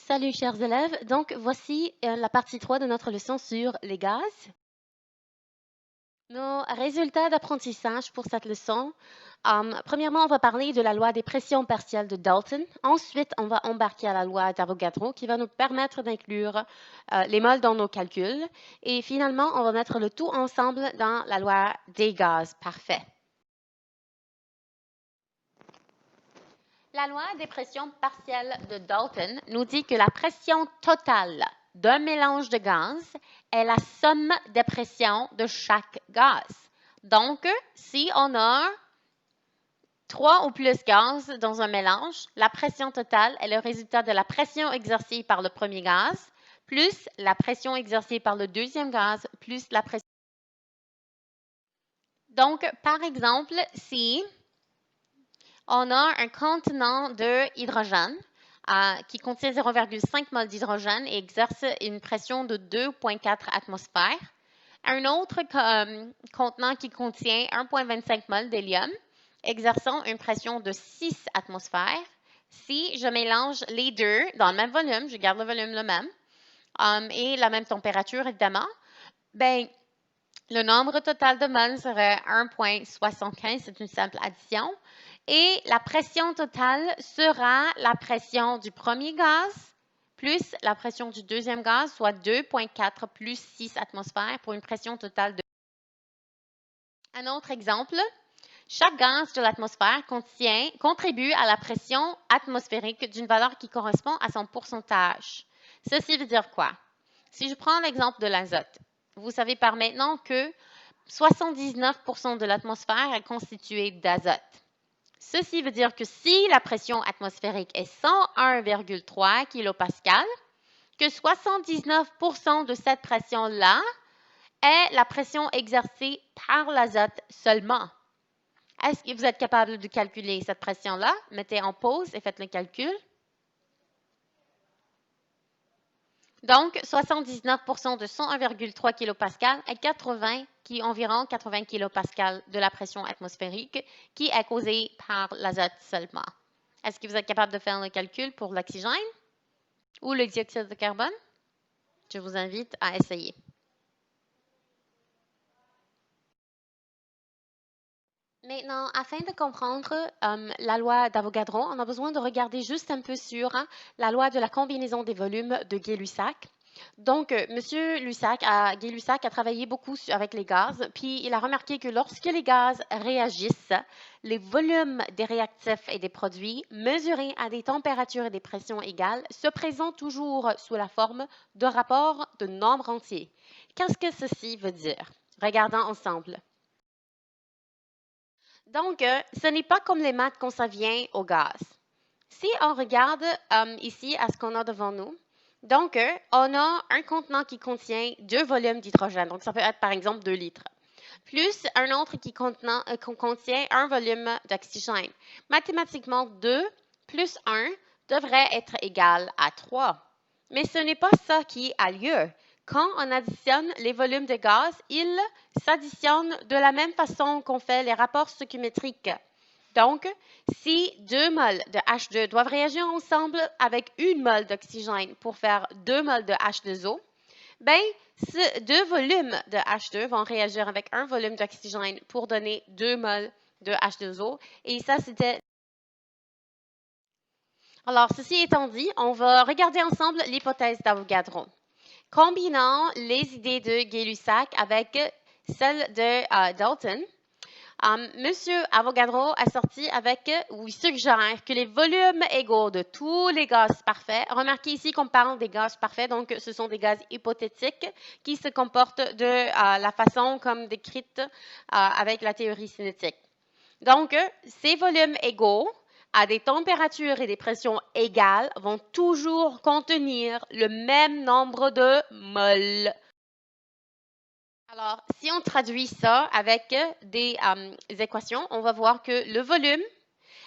Salut chers élèves, donc voici la partie 3 de notre leçon sur les gaz. Nos résultats d'apprentissage pour cette leçon. Premièrement, on va parler de la loi des pressions partielles de Dalton. Ensuite, on va embarquer à la loi d'Avogadro qui va nous permettre d'inclure les moles dans nos calculs. Et finalement, on va mettre le tout ensemble dans la loi des gaz parfaits. La loi des pressions partielles de Dalton nous dit que la pression totale d'un mélange de gaz est la somme des pressions de chaque gaz. Donc, si on a 3 ou plus gaz dans un mélange, la pression totale est le résultat de la pression exercée par le premier gaz, plus la pression exercée par le deuxième gaz, plus la pression. Donc, par exemple, si on a un contenant de hydrogène qui contient 0,5 mol d'hydrogène et exerce une pression de 2,4 atmosphères. Un autre contenant qui contient 1,25 mol d'hélium, exerçant une pression de 6 atmosphères. Si je mélange les deux dans le même volume, je garde le volume le même, et la même température, évidemment, ben, le nombre total de moles serait 1,75, c'est une simple addition. Et la pression totale sera la pression du premier gaz plus la pression du deuxième gaz, soit 2,4 plus 6 atmosphères pour une pression totale de. Un autre exemple, chaque gaz de l'atmosphère contribue à la pression atmosphérique d'une valeur qui correspond à son pourcentage. Ceci veut dire quoi? Si je prends l'exemple de l'azote, vous savez par maintenant que 79% de l'atmosphère est constituée d'azote. Ceci veut dire que si la pression atmosphérique est 101,3 kPa, que 79% de cette pression-là est la pression exercée par l'azote seulement. Est-ce que vous êtes capable de calculer cette pression-là? Mettez en pause et faites le calcul. Donc, 79% de 101,3 kPa est environ 80 kPa de la pression atmosphérique qui est causée par l'azote seulement. Est-ce que vous êtes capable de faire le calcul pour l'oxygène ou le dioxyde de carbone? Je vous invite à essayer. Maintenant, afin de comprendre la loi d'Avogadro, on a besoin de regarder juste un peu sur la loi de la combinaison des volumes de Gay-Lussac. Donc, M. Gay-Lussac a travaillé beaucoup avec les gaz, puis il a remarqué que lorsque les gaz réagissent, les volumes des réactifs et des produits mesurés à des températures et des pressions égales se présentent toujours sous la forme de rapports de nombres entiers. Qu'est-ce que ceci veut dire? Regardons ensemble. Donc, ce n'est pas comme les maths quand ça vient au gaz. Si on regarde ici à ce qu'on a devant nous, donc, on a un contenant qui contient 2 volumes d'hydrogène. Donc, ça peut être par exemple 2 litres. Plus un autre qui contient un volume d'oxygène. Mathématiquement, 2 plus 1 devrait être égal à 3. Mais ce n'est pas ça qui a lieu. Quand on additionne les volumes de gaz, ils s'additionnent de la même façon qu'on fait les rapports stoichiométriques. Donc, si 2 moles de H2 doivent réagir ensemble avec 1 mol d'oxygène pour faire 2 moles de H2O, bien, ces 2 volumes de H2 vont réagir avec 1 volume d'oxygène pour donner 2 moles de H2O. Et ça, c'était. Alors, ceci étant dit, on va regarder ensemble l'hypothèse d'Avogadro. Combinant les idées de Gay-Lussac avec celles de Dalton, Monsieur Avogadro a sorti avec, ou il suggère que les volumes égaux de tous les gaz parfaits, remarquez ici qu'on parle des gaz parfaits, donc ce sont des gaz hypothétiques qui se comportent de la façon comme décrite avec la théorie cinétique. Donc, ces volumes égaux à des températures et des pressions égales vont toujours contenir le même nombre de moles. Alors, si on traduit ça avec des équations, on va voir que le volume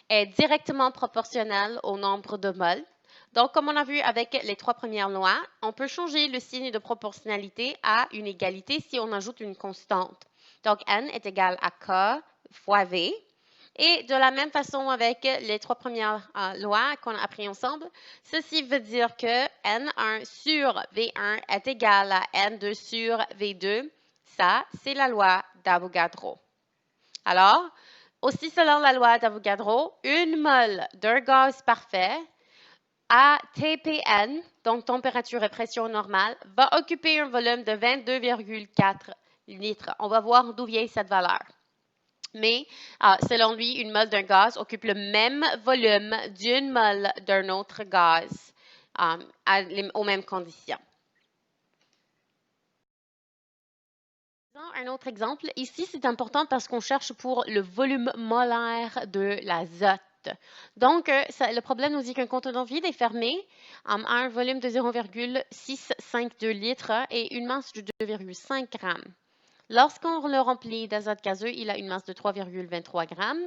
est directement proportionnel au nombre de moles. Donc, comme on a vu avec les 3 premières lois, on peut changer le signe de proportionnalité à une égalité si on ajoute une constante. Donc, N est égal à K fois V. Et de la même façon avec les trois premières lois qu'on a appris ensemble, ceci veut dire que N1 sur V1 est égal à N2 sur V2. Ça, c'est la loi d'Avogadro. Alors, aussi selon la loi d'Avogadro, une mole d'un gaz parfait à TPN, donc température et pression normale, va occuper un volume de 22,4 litres. On va voir d'où vient cette valeur. Mais selon lui, une mole d'un gaz occupe le même volume d'une mole d'un autre gaz aux mêmes conditions. Un autre exemple, ici c'est important parce qu'on cherche pour le volume molaire de l'azote. Donc, le problème nous dit qu'un contenant vide est fermé à un volume de 0,652 litres et une masse de 2,5 grammes. Lorsqu'on le remplit d'azote gazeux, il a une masse de 3,23 grammes.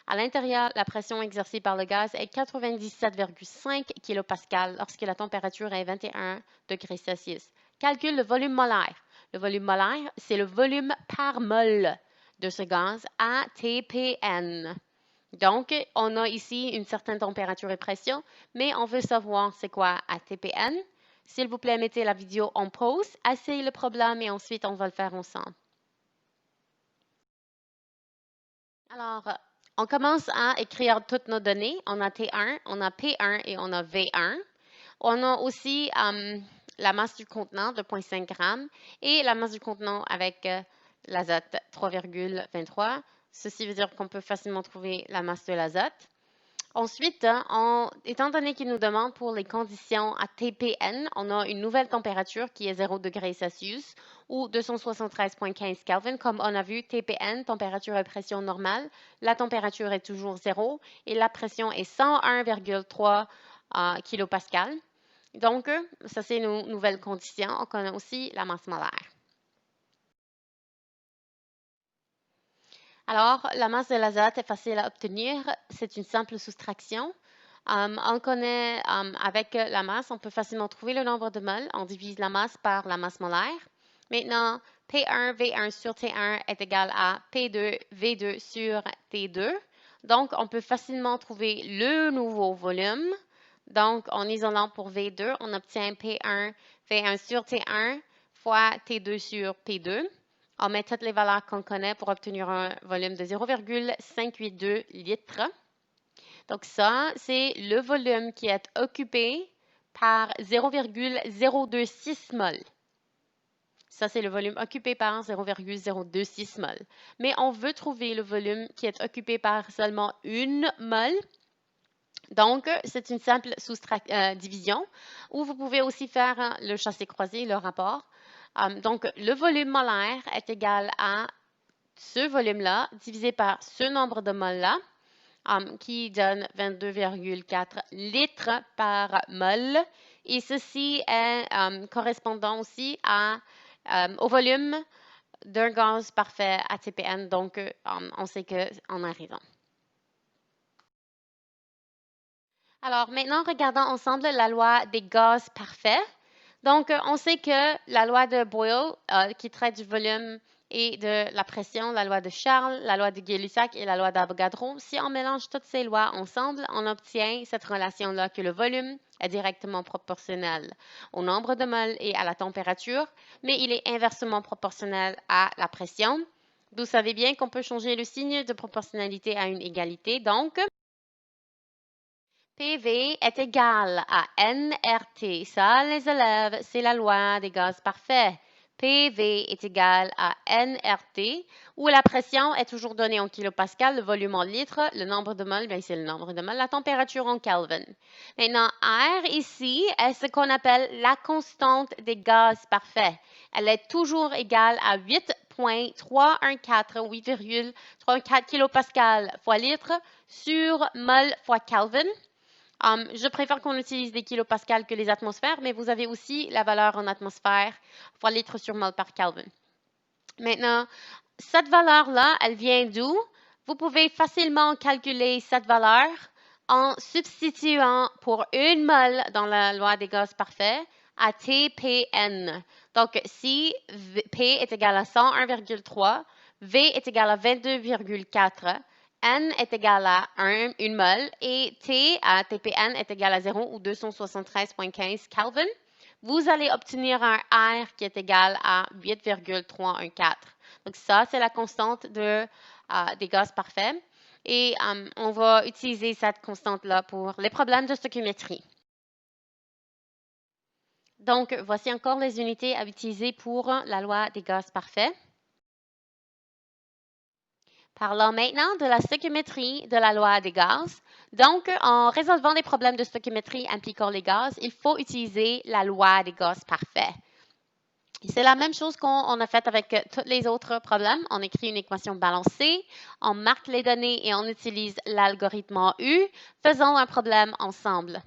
À l'intérieur, la pression exercée par le gaz est 97,5 kPa lorsque la température est 21 degrés Celsius. Calcule le volume molaire. Le volume molaire, c'est le volume par mole de ce gaz ATPN. Donc, on a ici une certaine température et pression, mais on veut savoir c'est quoi ATPN. S'il vous plaît, mettez la vidéo en pause, essayez le problème et ensuite on va le faire ensemble. Alors, on commence à écrire toutes nos données. On a T1, on a P1 et on a V1. On a aussi la masse du contenant de 0,5 g et la masse du contenant avec l'azote 3,23. Ceci veut dire qu'on peut facilement trouver la masse de l'azote. Ensuite, étant donné qu'il nous demande pour les conditions à TPN, on a une nouvelle température qui est 0 degrés Celsius ou 273,15 Kelvin. Comme on a vu, TPN, température et pression normale, la température est toujours 0 et la pression est 101,3 kPa. Donc, ça c'est nos nouvelles conditions. On connaît aussi la masse molaire. Alors, la masse de l'azote est facile à obtenir. C'est une simple soustraction. On connaît avec la masse, on peut facilement trouver le nombre de moles. On divise la masse par la masse molaire. Maintenant, P1 V1 sur T1 est égal à P2 V2 sur T2. Donc, on peut facilement trouver le nouveau volume. Donc, en isolant pour V2, on obtient P1 V1 sur T1 fois T2 sur P2. On met toutes les valeurs qu'on connaît pour obtenir un volume de 0,582 litres. Donc ça, c'est le volume qui est occupé par 0,026 mol. Ça, c'est le volume occupé par 0,026 mol. Mais on veut trouver le volume qui est occupé par seulement une mol. Donc, c'est une simple division où vous pouvez aussi faire le chassé-croisé, le rapport. Donc, le volume molaire est égal à ce volume-là divisé par ce nombre de moles-là, qui donne 22,4 litres par mol. Et ceci est correspondant aussi au volume d'un gaz parfait ATPN. Donc, on sait qu'on a raison. Alors, maintenant, regardons ensemble la loi des gaz parfaits. Donc, on sait que la loi de Boyle, qui traite du volume et de la pression, la loi de Charles, la loi de Gay-Lussac et la loi d'Avogadro, si on mélange toutes ces lois ensemble, on obtient cette relation-là que le volume est directement proportionnel au nombre de moles et à la température, mais il est inversement proportionnel à la pression. Vous savez bien qu'on peut changer le signe de proportionnalité à une égalité, donc PV est égal à nRT. Ça, les élèves, c'est la loi des gaz parfaits. PV est égal à nRT, où la pression est toujours donnée en kilopascal, le volume en litres, le nombre de moles, bien c'est le nombre de moles, la température en Kelvin. Maintenant, R ici est ce qu'on appelle la constante des gaz parfaits. Elle est toujours égale à 8,314 kilopascal fois litre sur mol fois Kelvin. Je préfère qu'on utilise des kilopascals que les atmosphères, mais vous avez aussi la valeur en atmosphère fois litre sur mol par Kelvin. Maintenant, cette valeur-là, elle vient d'où? Vous pouvez facilement calculer cette valeur en substituant pour une mol dans la loi des gaz parfaits à TPN. Donc, si P est égal à 101,3, V est égal à 22,4 N est égal à 1 mol et T à TPN est égal à 0 ou 273,15 Kelvin, vous allez obtenir un R qui est égal à 8,314. Donc ça, c'est la constante des gaz parfaits. Et on va utiliser cette constante-là pour les problèmes de stoichiométrie. Donc, voici encore les unités à utiliser pour la loi des gaz parfaits. Parlons maintenant de la stoichiométrie de la loi des gaz. Donc, en résolvant les problèmes de stoichiométrie impliquant les gaz, il faut utiliser la loi des gaz parfaits. C'est la même chose qu'on a fait avec tous les autres problèmes. On écrit une équation balancée, on marque les données et on utilise l'algorithme U. Faisons un problème ensemble.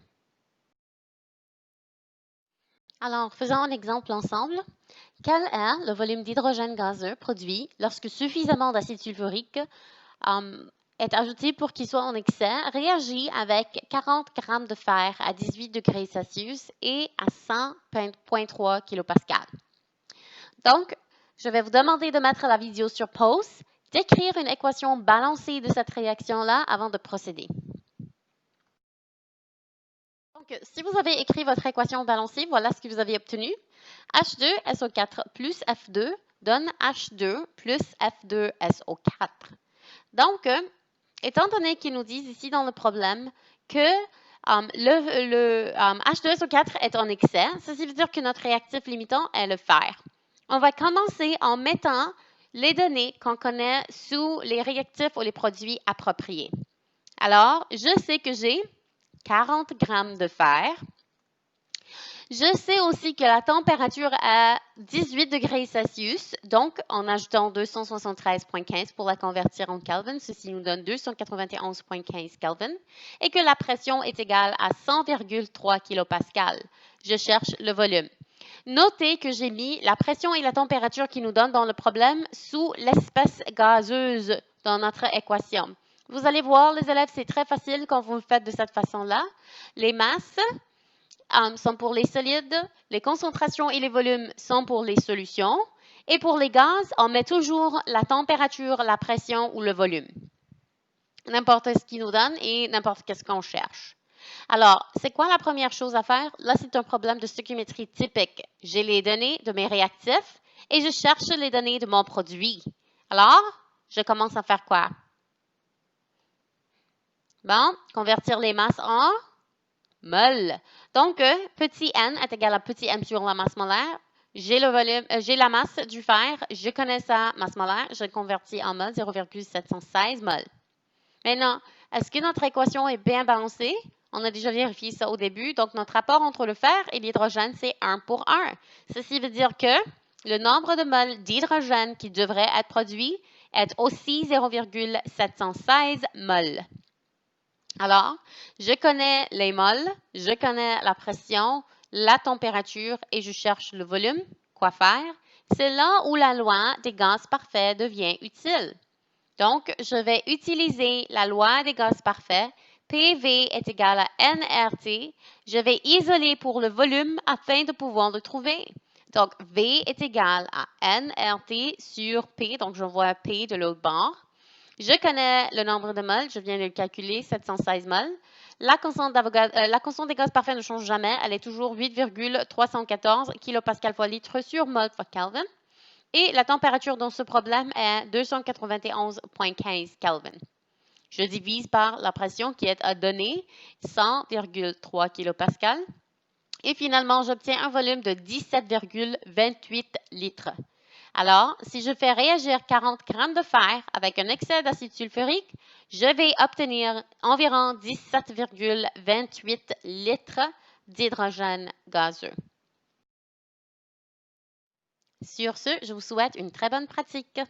Alors, faisons un exemple ensemble. Quel est le volume d'hydrogène gazeux produit lorsque suffisamment d'acide sulfurique est ajouté pour qu'il soit en excès, réagit avec 40 g de fer à 18 degrés Celsius et à 100,3 kPa. Donc, je vais vous demander de mettre la vidéo sur pause, d'écrire une équation balancée de cette réaction-là avant de procéder. Donc, si vous avez écrit votre équation balancée, voilà ce que vous avez obtenu. H2SO4 plus F2 donne H2 plus F2SO4. Donc, étant donné qu'ils nous disent ici dans le problème que le H2SO4 est en excès, ceci veut dire que notre réactif limitant est le fer. On va commencer en mettant les données qu'on connaît sous les réactifs ou les produits appropriés. Alors, je sais que j'ai 40 g de fer. Je sais aussi que la température est 18 degrés Celsius, donc en ajoutant 273,15 pour la convertir en Kelvin, ceci nous donne 291,15 Kelvin, et que la pression est égale à 100,3 kPa. Je cherche le volume. Notez que j'ai mis la pression et la température qui nous donnent dans le problème sous l'espèce gazeuse dans notre équation. Vous allez voir, les élèves, c'est très facile quand vous le faites de cette façon-là. Les masses sont pour les solides, les concentrations et les volumes sont pour les solutions. Et pour les gaz, on met toujours la température, la pression ou le volume. N'importe ce qui nous donne et n'importe ce qu'on cherche. Alors, c'est quoi la première chose à faire? Là, c'est un problème de stoichiométrie typique. J'ai les données de mes réactifs et je cherche les données de mon produit. Alors, je commence à faire quoi? Bon, convertir les masses en mol. Donc, petit n est égal à petit m sur la masse molaire. J'ai le volume, j'ai la masse du fer, je connais sa masse molaire, je le convertis en mol, 0,716 mol. Maintenant, est-ce que notre équation est bien balancée? On a déjà vérifié ça au début. Donc, notre rapport entre le fer et l'hydrogène, c'est 1 pour 1. Ceci veut dire que le nombre de moles d'hydrogène qui devrait être produit est aussi 0,716 moles. Alors, je connais les moles, je connais la pression, la température et je cherche le volume. Quoi faire? C'est là où la loi des gaz parfaits devient utile. Donc, je vais utiliser la loi des gaz parfaits. PV est égal à nRT. Je vais isoler pour le volume afin de pouvoir le trouver. Donc, V est égal à nRT sur P. Donc, je vois P de l'autre bord. Je connais le nombre de moles, je viens de le calculer, 716 moles. La constante des gaz parfaits ne change jamais, elle est toujours 8,314 kPa fois litre sur mol fois Kelvin. Et la température dans ce problème est 291,15 Kelvin. Je divise par la pression qui est à donner, 100,3 kPa. Et finalement, j'obtiens un volume de 17,28 litres. Alors, si je fais réagir 40 g de fer avec un excès d'acide sulfurique, je vais obtenir environ 17,28 litres d'hydrogène gazeux. Sur ce, je vous souhaite une très bonne pratique.